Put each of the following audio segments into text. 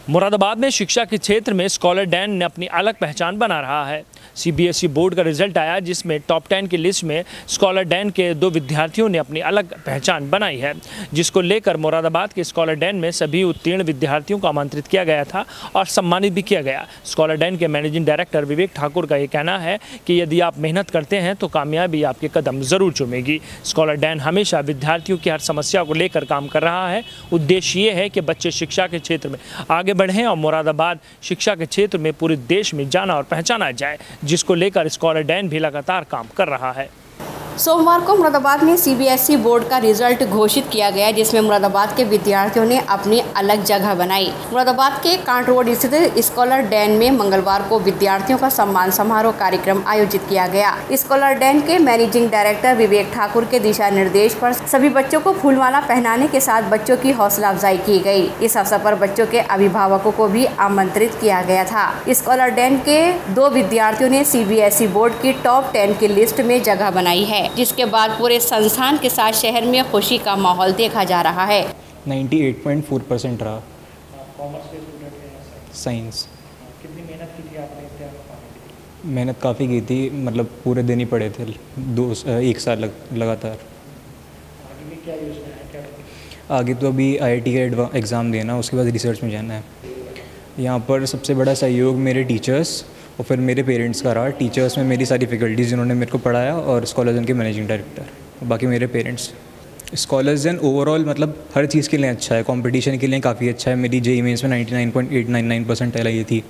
मुरादाबाद में शिक्षा के क्षेत्र में स्कॉलर डैन ने अपनी अलग पहचान बना रहा है। सीबीएसई बोर्ड का रिजल्ट आया जिसमें टॉप 10 की लिस्ट में स्कॉलर डैन के 2 विद्यार्थियों ने अपनी अलग पहचान बनाई है, जिसको लेकर मुरादाबाद के स्कॉलर डैन में सभी उत्तीर्ण विद्यार्थियों को आमंत्रित किया गया था और सम्मानित भी किया गया। स्कॉलर डैन के मैनेजिंग डायरेक्टर विवेक ठाकुर का ये कहना है कि यदि आप मेहनत करते हैं तो कामयाबी आपके कदम ज़रूर चूमेगी। स्कॉलर डैन हमेशा विद्यार्थियों की हर समस्या को लेकर काम कर रहा है। उद्देश्य ये है कि बच्चे शिक्षा के क्षेत्र में आगे बढ़ें और मुरादाबाद शिक्षा के क्षेत्र में पूरे देश में जाना और पहचाना जाए, जिसको लेकर स्कॉलर डैन भी लगातार काम कर रहा है। सोमवार को मुरादाबाद में सीबीएसई बोर्ड का रिजल्ट घोषित किया गया, जिसमें मुरादाबाद के विद्यार्थियों ने अपनी अलग जगह बनाई। मुरादाबाद के कांट रोड स्थित स्कॉलर डैन में मंगलवार को विद्यार्थियों का सम्मान समारोह कार्यक्रम आयोजित किया गया। स्कॉलर डैन के मैनेजिंग डायरेक्टर विवेक ठाकुर के दिशा निर्देश पर सभी बच्चों को फूलमाला पहनाने के साथ बच्चों की हौसला अफजाई की गई। इस अवसर पर बच्चों के अभिभावकों को भी आमंत्रित किया गया था। स्कॉलर डैन के 2 विद्यार्थियों ने सीबीएसई बोर्ड की टॉप 10 की लिस्ट में जगह बनाई है, जिसके बाद पूरे संस्थान के साथ शहर में खुशी का माहौल देखा जा रहा है। 98.4% रहा। कॉमर्स के स्टूडेंट हैं, साइंस। कितनी मेहनत की थी आपने? मेहनत काफ़ी की थी, मतलब पूरे दिन ही पढ़े थे, 1 साल लगातार। आगे भी क्या योजना है? क्या आगे तो अभी IIT का एग्ज़ाम देना, उसके बाद रिसर्च में जाना है। यहाँ पर सबसे बड़ा सहयोग मेरे टीचर्स और फिर मेरे पेरेंट्स का रहा। टीचर्स में मेरी सारी फैकल्टीज़ जिन्होंने मेरे को पढ़ाया, और स्कॉलर्स डैन के मैनेजिंग डायरेक्टर, और बाकी मेरे पेरेंट्स। स्कॉलर्स डैन ओवरऑल मतलब हर चीज़ के लिए अच्छा है, कंपटीशन के लिए काफ़ी अच्छा है। मेरी JEE मेंस में 99.899% आई थी,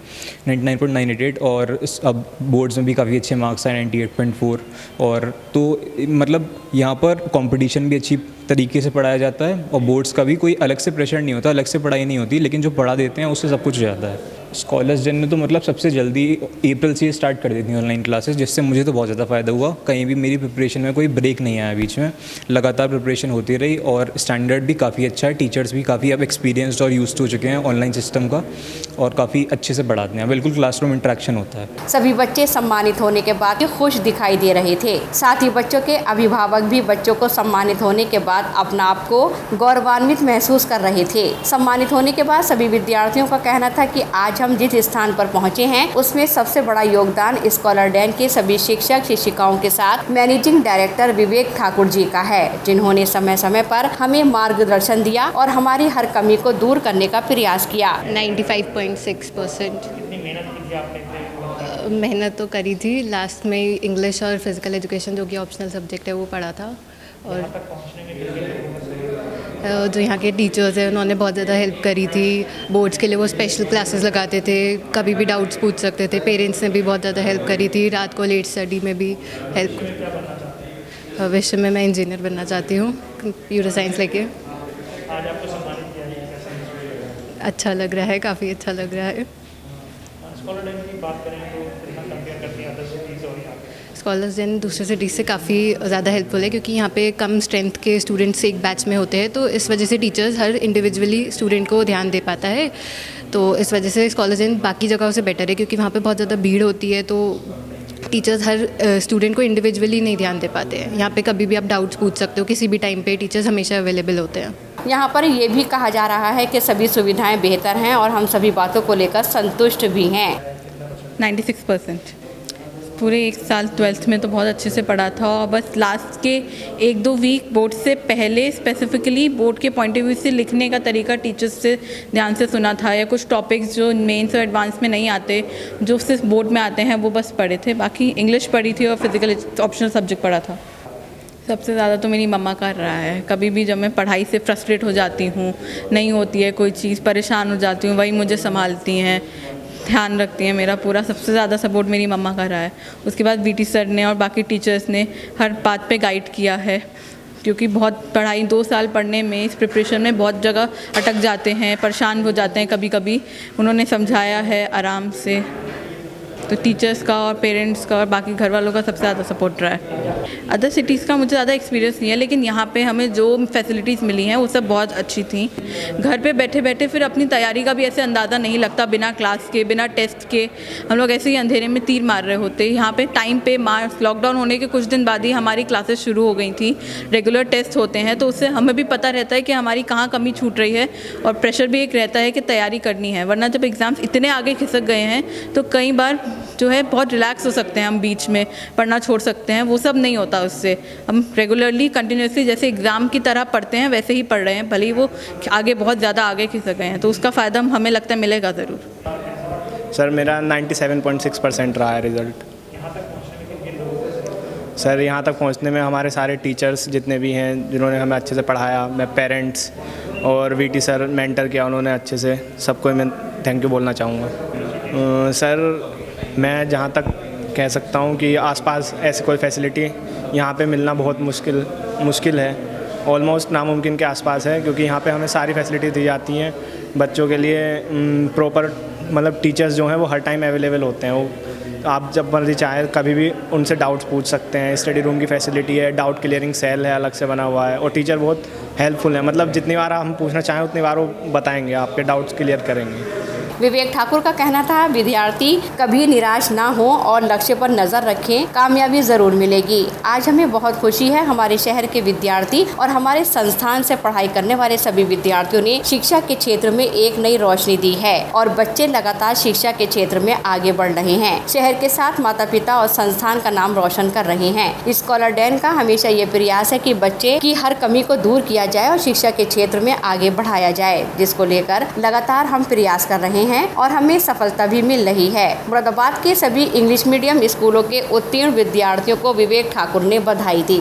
99.988, और अब बोर्ड्स में भी काफ़ी अच्छे मार्क्स आए, 98.4। और तो मतलब यहाँ पर कंपटीशन भी अच्छी तरीके से पढ़ाया जाता है, और बोर्ड्स का भी कोई अलग से प्रेशर नहीं होता, अलग से पढ़ाई नहीं होती, लेकिन जो पढ़ा देते हैं उससे सब कुछ हो जाता है। स्कॉलर्स डैन ने तो मतलब सबसे जल्दी अप्रैल से स्टार्ट कर दी थी ऑनलाइन क्लासेस, जिससे मुझे तो बहुत ज़्यादा फ़ायदा हुआ। कहीं भी मेरी प्रिपरेशन में कोई ब्रेक नहीं आया बीच में, लगातार प्रिपरेशन होती रही, और स्टैंडर्ड भी काफ़ी अच्छा है। टीचर्स भी काफ़ी अब एक्सपीरियंस्ड और यूज्ड हो चुके हैं ऑनलाइन सिस्टम का, और काफ़ी अच्छे से पढ़ाते हैं। बिल्कुल क्लासरूम इंटरेक्शन होता है। सभी बच्चे सम्मानित होने के बाद खुश दिखाई दे रहे थे। साथ ही बच्चों के अभिभावक भी बच्चों को सम्मानित होने के बाद अपना आप को गौरवान्वित महसूस कर रहे थे। सम्मानित होने के बाद सभी विद्यार्थियों का कहना था कि आज हम जिस स्थान पर पहुंचे हैं उसमें सबसे बड़ा योगदान स्कॉलर डैन के सभी शिक्षक शिक्षिकाओं के साथ मैनेजिंग डायरेक्टर विवेक ठाकुर जी का है, जिन्होंने समय समय पर हमें मार्गदर्शन दिया और हमारी हर कमी को दूर करने का प्रयास किया। 95.6%। कितनी मेहनत की थी आपने? मेहनत तो करी थी। लास्ट में इंग्लिश और फिजिकल एजुकेशन जो कि ऑप्शनल सब्जेक्ट है वो पढ़ा था, और तक पहुंचने में कितनी जो यहाँ के टीचर्स हैं उन्होंने बहुत ज़्यादा हेल्प करी थी। बोर्ड्स के लिए वो स्पेशल क्लासेस लगाते थे, कभी भी डाउट्स पूछ सकते थे। पेरेंट्स ने भी बहुत ज़्यादा हेल्प करी थी, रात को लेट स्टडी में भी हेल्प। भविष्य में मैं इंजीनियर बनना चाहती हूँ, कंप्यूटर साइंस लेके। आज आपको सम्मानित किया गया? अच्छा लग रहा है, काफ़ी अच्छा लग रहा है। स्कॉलर डैन की बात करें तो कितना कंपेयर करती हैं अदर सिटीज़ और यहाँ पे? स्कॉलर्स डैन दूसरे सिटीज़ से काफ़ी ज़्यादा हेल्पफुल है, क्योंकि यहाँ पे कम स्ट्रेंथ के स्टूडेंट्स एक बैच में होते हैं, तो इस वजह से टीचर्स हर इंडिविजुअली स्टूडेंट को ध्यान दे पाता है। तो इस वजह से स्कॉलर्स डैन बाकी जगहों से बेटर है, क्योंकि वहाँ पे बहुत ज़्यादा भीड़ होती है, तो टीचर्स हर स्टूडेंट को इंडिविजुअली नहीं ध्यान दे पाते हैं। यहाँ पे कभी भी आप डाउट्स पूछ सकते हो, किसी भी टाइम पे टीचर्स हमेशा अवेलेबल होते हैं। यहाँ पर ये भी कहा जा रहा है कि सभी सुविधाएं बेहतर हैं और हम सभी बातों को लेकर संतुष्ट भी हैं। 96%। पूरे 1 साल 12th में तो बहुत अच्छे से पढ़ा था, और बस लास्ट के 1-2 वीक बोर्ड से पहले स्पेसिफिकली बोर्ड के पॉइंट ऑफ व्यू से लिखने का तरीका टीचर्स से ध्यान से सुना था, या कुछ टॉपिक्स जो मेंस और एडवांस में नहीं आते, जो सिर्फ बोर्ड में आते हैं, वो बस पढ़े थे। बाकी इंग्लिश पढ़ी थी और फिजिकल ऑप्शनल सब्जेक्ट पढ़ा था। सबसे ज़्यादा तो मेरी मम्मा कर रहा है। कभी भी जब मैं पढ़ाई से फ्रस्ट्रेट हो जाती हूँ, नहीं होती है कोई चीज़, परेशान हो जाती हूँ, वही मुझे संभालती हैं, ध्यान रखती हैं मेरा पूरा। सबसे ज़्यादा सपोर्ट मेरी मम्मा कर रहा है। उसके बाद VT सर ने और बाकी टीचर्स ने हर बात पे गाइड किया है, क्योंकि बहुत पढ़ाई 2 साल पढ़ने में, इस प्रिपरेशन में बहुत जगह अटक जाते हैं, परेशान हो जाते हैं कभी कभी। उन्होंने समझाया है आराम से, तो टीचर्स का और पेरेंट्स का और बाकी घर वालों का सबसे ज़्यादा सपोर्ट रहा है। अदर सिटीज़ का मुझे ज़्यादा एक्सपीरियंस नहीं है, लेकिन यहाँ पे हमें जो फैसिलिटीज़ मिली हैं वो सब बहुत अच्छी थी। घर पे बैठे बैठे फिर अपनी तैयारी का भी ऐसे अंदाज़ा नहीं लगता, बिना क्लास के बिना टेस्ट के हम लोग ऐसे ही अंधेरे में तीर मार रहे होते। यहाँ पे टाइम पे लॉकडाउन होने के कुछ दिन बाद ही हमारी क्लासेस शुरू हो गई थी, रेगुलर टेस्ट होते हैं, तो उससे हमें भी पता रहता है कि हमारी कहाँ कमी छूट रही है, और प्रेशर भी एक रहता है कि तैयारी करनी है। वरना जब एग्ज़ाम्स इतने आगे खिसक गए हैं तो कई बार जो है बहुत रिलैक्स हो सकते हैं, हम बीच में पढ़ना छोड़ सकते हैं, वो सब नहीं होता उससे। हम रेगुलरली कंटिन्यूसली जैसे एग्ज़ाम की तरह पढ़ते हैं वैसे ही पढ़ रहे हैं, भले ही वो आगे बहुत ज़्यादा आगे खिसक गए हैं, तो उसका फ़ायदा हमें लगता है मिलेगा ज़रूर। सर मेरा 97.6% रहा है रिज़ल्ट। सर यहाँ तक पहुँचने में हमारे सारे टीचर्स जितने भी हैं जिन्होंने हमें अच्छे से पढ़ाया, मैं पेरेंट्स और वीटी सर मेंटर किया उन्होंने अच्छे से, सबको मैं थैंक यू बोलना चाहूँगा। सर मैं जहाँ तक कह सकता हूँ कि आसपास ऐसी कोई फैसिलिटी यहाँ पे मिलना बहुत मुश्किल है, ऑलमोस्ट नामुमकिन के आसपास है, क्योंकि यहाँ पे हमें सारी फैसिलिटी दी जाती हैं बच्चों के लिए। प्रॉपर मतलब टीचर्स जो हैं वो हर टाइम अवेलेबल होते हैं, वो आप जब मर्जी चाहें कभी भी उनसे डाउट्स पूछ सकते हैं। स्टडी रूम की फैसिलिटी है, डाउट क्लियरिंग सेल है अलग से बना हुआ है, और टीचर बहुत हेल्पफुल है, मतलब जितनी बार हम पूछना चाहें उतनी बार वो बताएंगे, आपके डाउट्स क्लियर करेंगे। विवेक ठाकुर का कहना था, विद्यार्थी कभी निराश ना हो और लक्ष्य पर नजर रखें, कामयाबी जरूर मिलेगी। आज हमें बहुत खुशी है, हमारे शहर के विद्यार्थी और हमारे संस्थान से पढ़ाई करने वाले सभी विद्यार्थियों ने शिक्षा के क्षेत्र में एक नई रोशनी दी है और बच्चे लगातार शिक्षा के क्षेत्र में आगे बढ़ रहे हैं। शहर के साथ माता पिता और संस्थान का नाम रोशन कर रहे हैं। स्कॉलर डैन का हमेशा ये प्रयास है कि बच्चे की हर कमी को दूर किया जाए और शिक्षा के क्षेत्र में आगे बढ़ाया जाए, जिसको लेकर लगातार हम प्रयास कर रहे हैं और हमें सफलता भी मिल रही है। मुरादाबाद के सभी इंग्लिश मीडियम स्कूलों के उत्तीर्ण विद्यार्थियों को विवेक ठाकुर ने बधाई दी।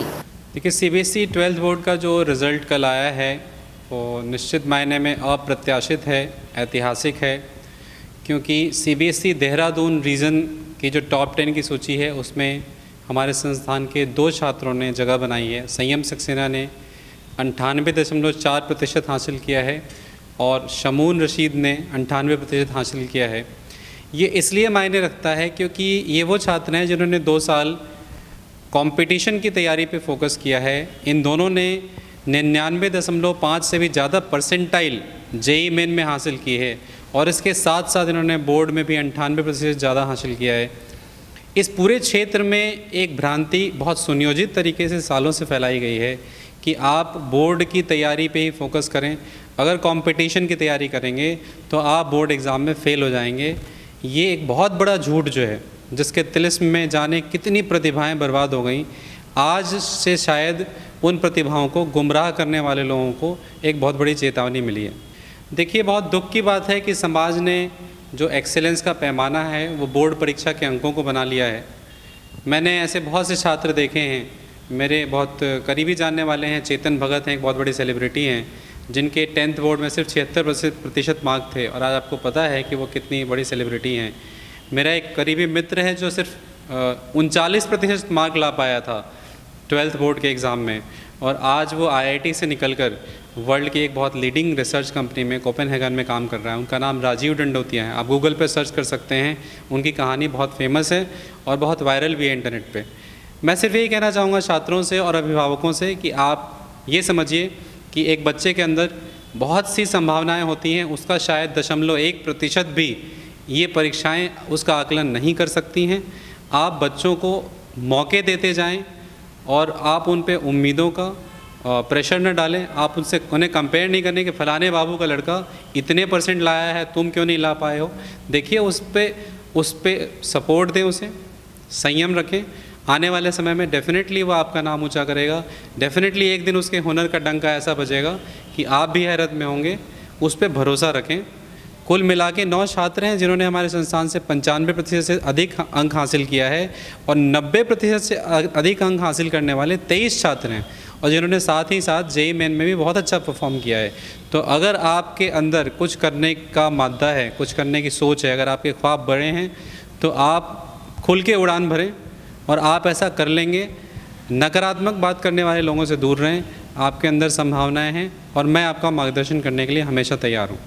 देखिए, सीबीएसई 12th बोर्ड का जो रिज़ल्ट कल आया है वो निश्चित मायने में अप्रत्याशित है, ऐतिहासिक है, क्योंकि सीबीएसई देहरादून रीजन की जो टॉप 10 की सूची है उसमें हमारे संस्थान के 2 छात्रों ने जगह बनाई है। संयम सक्सेना ने 98.4% हासिल किया है और शमून रशीद ने 98% हासिल किया है। ये इसलिए मायने रखता है क्योंकि ये वो छात्र हैं जिन्होंने 2 साल कंपटीशन की तैयारी पे फोकस किया है। इन दोनों ने 99.5 से भी ज़्यादा परसेंटाइल जेईई मेन में हासिल की है और इसके साथ साथ इन्होंने बोर्ड में भी 98% ज़्यादा हासिल किया है। इस पूरे क्षेत्र में एक भ्रांति बहुत सुनियोजित तरीके से सालों से फैलाई गई है कि आप बोर्ड की तैयारी पे ही फोकस करें, अगर कंपटीशन की तैयारी करेंगे तो आप बोर्ड एग्ज़ाम में फ़ेल हो जाएंगे। ये एक बहुत बड़ा झूठ जो है, जिसके तिलिस्म में जाने कितनी प्रतिभाएं बर्बाद हो गई। आज से शायद उन प्रतिभाओं को गुमराह करने वाले लोगों को एक बहुत बड़ी चेतावनी मिली है। देखिए, बहुत दुख की बात है कि समाज ने जो एक्सेलेंस का पैमाना है वो बोर्ड परीक्षा के अंकों को बना लिया है। मैंने ऐसे बहुत से छात्र देखे हैं, मेरे बहुत करीबी जानने वाले हैं, चेतन भगत हैं, एक बहुत बड़ी सेलिब्रिटी हैं, जिनके 10th बोर्ड में सिर्फ 76% मार्क थे और आज आपको पता है कि वो कितनी बड़ी सेलिब्रिटी हैं। मेरा एक करीबी मित्र है जो सिर्फ 39% मार्क ला पाया था 12th बोर्ड के एग्ज़ाम में, और आज वो IIT से निकलकर वर्ल्ड की एक बहुत लीडिंग रिसर्च कंपनी में कोपेनहेगन में काम कर रहा है। उनका नाम राजीव दंडोतिया है, आप गूगल पर सर्च कर सकते हैं। उनकी कहानी बहुत फेमस है और बहुत वायरल भी है इंटरनेट पे। मैं सिर्फ यही कहना चाहूँगा छात्रों से और अभिभावकों से कि आप ये समझिए कि एक बच्चे के अंदर बहुत सी संभावनाएं होती हैं, उसका शायद 0.1% भी ये परीक्षाएं उसका आकलन नहीं कर सकती हैं। आप बच्चों को मौके देते जाएं और आप उन पे उम्मीदों का प्रेशर न डालें। आप उन्हें कंपेयर नहीं करने कि फ़लाने बाबू का लड़का इतने % लाया है, तुम क्यों नहीं ला पाए हो। देखिए, उस पे सपोर्ट दें, उसे संयम रखें। आने वाले समय में डेफिनेटली वो आपका नाम ऊंचा करेगा। डेफिनेटली एक दिन उसके हुनर का डंका ऐसा बजेगा कि आप भी हैरत में होंगे। उस पर भरोसा रखें। कुल मिला के 9 छात्र हैं जिन्होंने हमारे संस्थान से 95% से अधिक अंक हासिल किया है और 90% से अधिक अंक हासिल करने वाले 23 छात्र हैं, और जिन्होंने साथ ही साथ जेईई मेन में भी बहुत अच्छा परफॉर्म किया है। तो अगर आपके अंदर कुछ करने का मादा है, कुछ करने की सोच है, अगर आपके ख्वाब बड़े हैं, तो आप खुल के उड़ान भरें और आप ऐसा कर लेंगे। नकारात्मक बात करने वाले लोगों से दूर रहें। आपके अंदर संभावनाएं हैं और मैं आपका मार्गदर्शन करने के लिए हमेशा तैयार हूँ।